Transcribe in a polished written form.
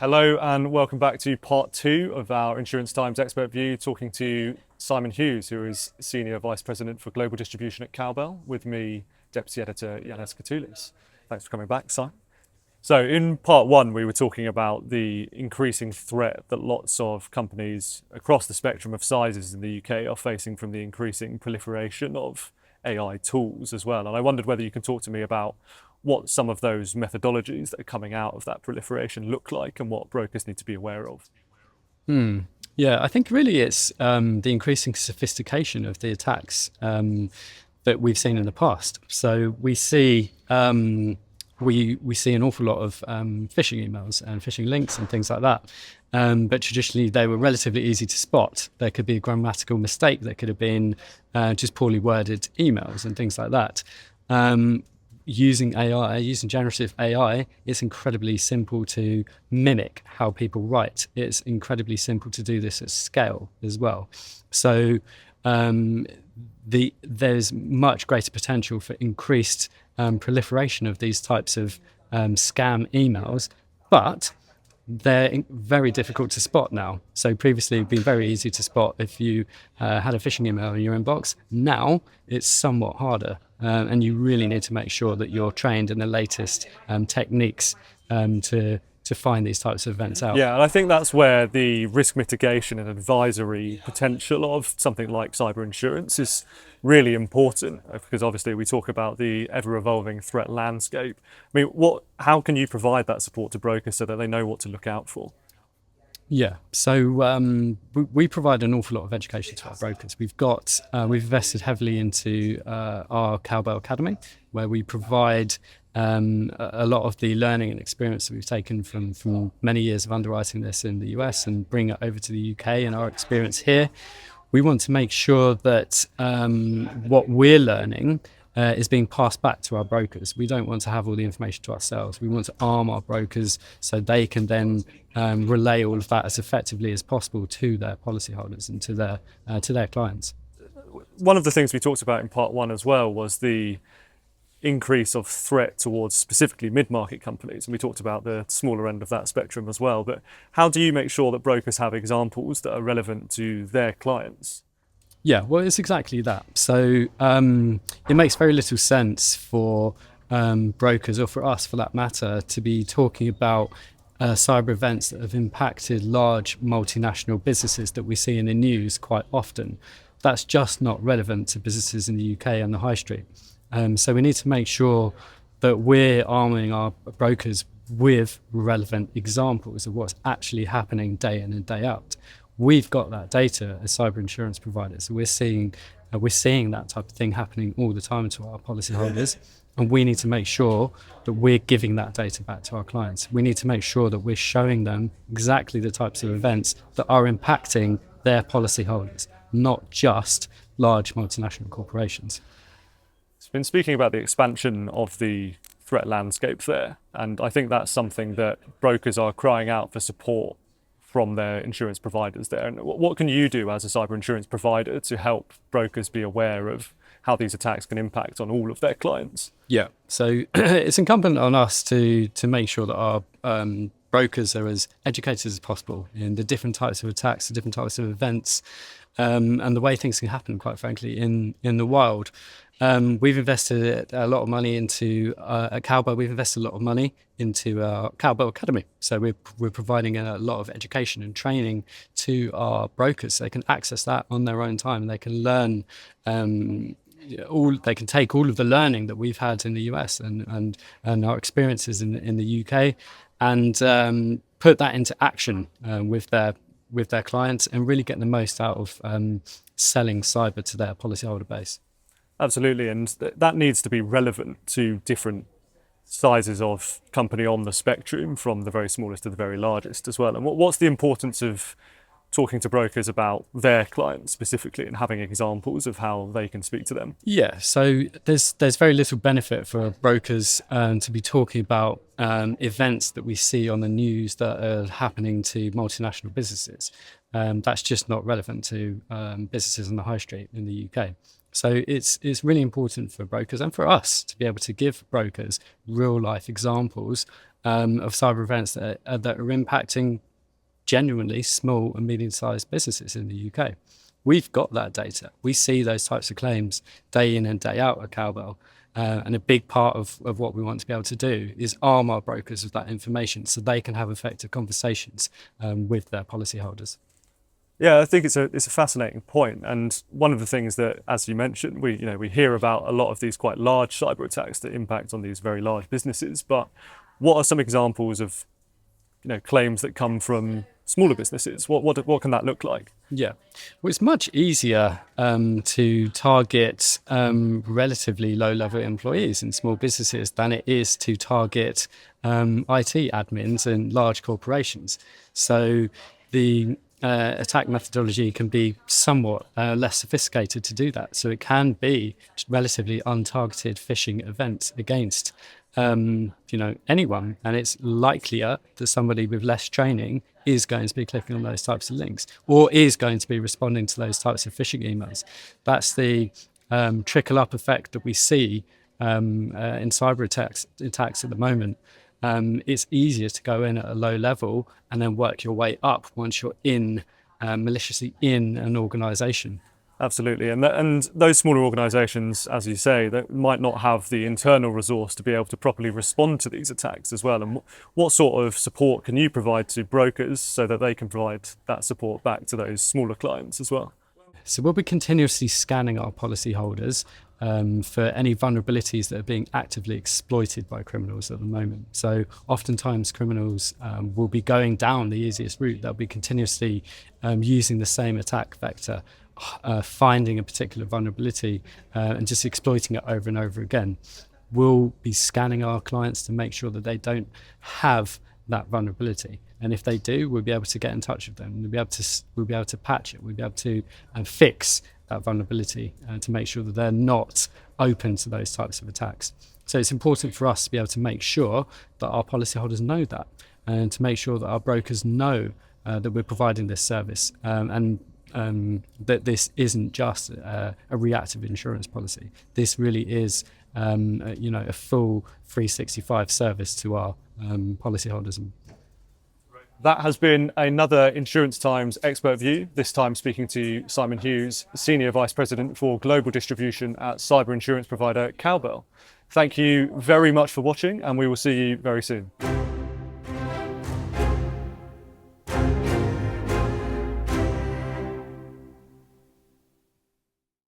Hello and welcome back to part two of our Insurance Times Expert View, talking to Simon Hughes, who is Senior Vice President for Global Distribution at Cowbell, with me, Deputy Editor Yanis Katoulis. Thanks for coming back, Simon. So in part one, we were talking about the increasing threat that lots of companies across the spectrum of sizes in the UK are facing from the increasing proliferation of AI tools as well. And I wondered whether you can talk to me about what some of those methodologies that are coming out of that proliferation look like and what brokers need to be aware of. Yeah, I think really it's the increasing sophistication of the attacks that we've seen in the past. So we see we see an awful lot of phishing emails and phishing links and things like that. But traditionally, they were relatively easy to spot. There could be a grammatical mistake. There could have been just poorly worded emails and things like that. Using AI, using generative AI, it's incredibly simple to mimic how people write. It's incredibly simple to do this at scale as well. So there's much greater potential for increased proliferation of these types of scam emails, but they're very difficult to spot now. So previously it'd been very easy to spot if you had a phishing email in your inbox. Now it's somewhat harder, and you really need to make sure that you're trained in the latest techniques to find these types of events out. Yeah, and I think that's where the risk mitigation and advisory potential of something like cyber insurance is really important, because obviously we talk about the ever-evolving threat landscape. I mean, how can you provide that support to brokers so that they know what to look out for? Yeah, so we provide an awful lot of education to our brokers. We've invested heavily into our Cowbell Academy, where we provide a lot of the learning and experience that we've taken from many years of underwriting this in the US and bring it over to the UK and our experience here. We want to make sure that what we're learning is being passed back to our brokers. We don't want to have all the information to ourselves. We want to arm our brokers so they can then relay all of that as effectively as possible to their policyholders and to their clients. One of the things we talked about in part one as well was the increase of threat towards specifically mid-market companies, and we talked about the smaller end of that spectrum as well. But how do you make sure that brokers have examples that are relevant to their clients? Yeah, well, it's exactly that. So it makes very little sense for brokers, or for us for that matter, to be talking about cyber events that have impacted large multinational businesses that we see in the news quite often. That's just not relevant to businesses in the UK and the high street. So we need to make sure that we're arming our brokers with relevant examples of what's actually happening day in and day out. We've got that data as cyber insurance providers. So we're seeing that type of thing happening all the time to our policyholders, and we need to make sure that we're giving that data back to our clients. We need to make sure that we're showing them exactly the types of events that are impacting their policyholders, not just large multinational corporations. It's been speaking about the expansion of the threat landscape there, and I think that's something that brokers are crying out for support from their insurance providers there. And what can you do as a cyber insurance provider to help brokers be aware of how these attacks can impact on all of their clients? Yeah, so it's incumbent on us to make sure that our brokers are as educated as possible in the different types of attacks, the different types of events, and the way things can happen, quite frankly, in the wild. We've invested a lot of money into at Cowbell. We've invested a lot of money into our Cowbell Academy. So we're providing a lot of education and training to our brokers, so they can access that on their own time, and they can learn. They can take all of the learning that we've had in the US and our experiences in the UK, and put that into action with their clients, and really get the most out of selling cyber to their policyholder base. Absolutely, and that needs to be relevant to different sizes of company on the spectrum, from the very smallest to the very largest as well. And what's the importance of talking to brokers about their clients specifically and having examples of how they can speak to them? Yeah, so there's very little benefit for brokers to be talking about events that we see on the news that are happening to multinational businesses. That's just not relevant to businesses on the high street in the UK. So it's really important for brokers and for us to be able to give brokers real life examples of cyber events that are impacting genuinely small and medium-sized businesses in the UK. We've got that data. We see those types of claims day in and day out at Cowbell. And a big part of what we want to be able to do is arm our brokers with that information so they can have effective conversations with their policyholders. Yeah, I think it's a fascinating point, and one of the things that, as you mentioned, we hear about a lot of these quite large cyber attacks that impact on these very large businesses. But what are some examples of claims that come from smaller businesses? What can that look like? Yeah, well, it's much easier to target relatively low-level employees in small businesses than it is to target IT admins in large corporations. So the attack methodology can be somewhat less sophisticated to do that. So it can be relatively untargeted phishing events against anyone, and it's likelier that somebody with less training is going to be clicking on those types of links or is going to be responding to those types of phishing emails. That's the trickle up effect that we see in cyber attacks at the moment. It's easier to go in at a low level and then work your way up once you're in maliciously in an organization. Absolutely, and those smaller organisations, as you say, that might not have the internal resource to be able to properly respond to these attacks as well. And what sort of support can you provide to brokers so that they can provide that support back to those smaller clients as well? So we'll be continuously scanning our policyholders for any vulnerabilities that are being actively exploited by criminals at the moment. So oftentimes criminals will be going down the easiest route. They'll be continuously using the same attack vector, finding a particular vulnerability and just exploiting it over and over again. We'll be scanning our clients to make sure that they don't have that vulnerability, and if they do, we'll be able to get in touch with them. We'll be able to patch it. We'll be able to fix that vulnerability to make sure that they're not open to those types of attacks. So it's important for us to be able to make sure that our policyholders know that, and to make sure that our brokers know that we're providing this service, and that this isn't just a reactive insurance policy. This really is a full 365 service to our policyholders. That has been another Insurance Times Expert View, this time speaking to Simon Hughes, Senior Vice President for Global Distribution at cyber insurance provider Cowbell. Thank you very much for watching, and we will see you very soon.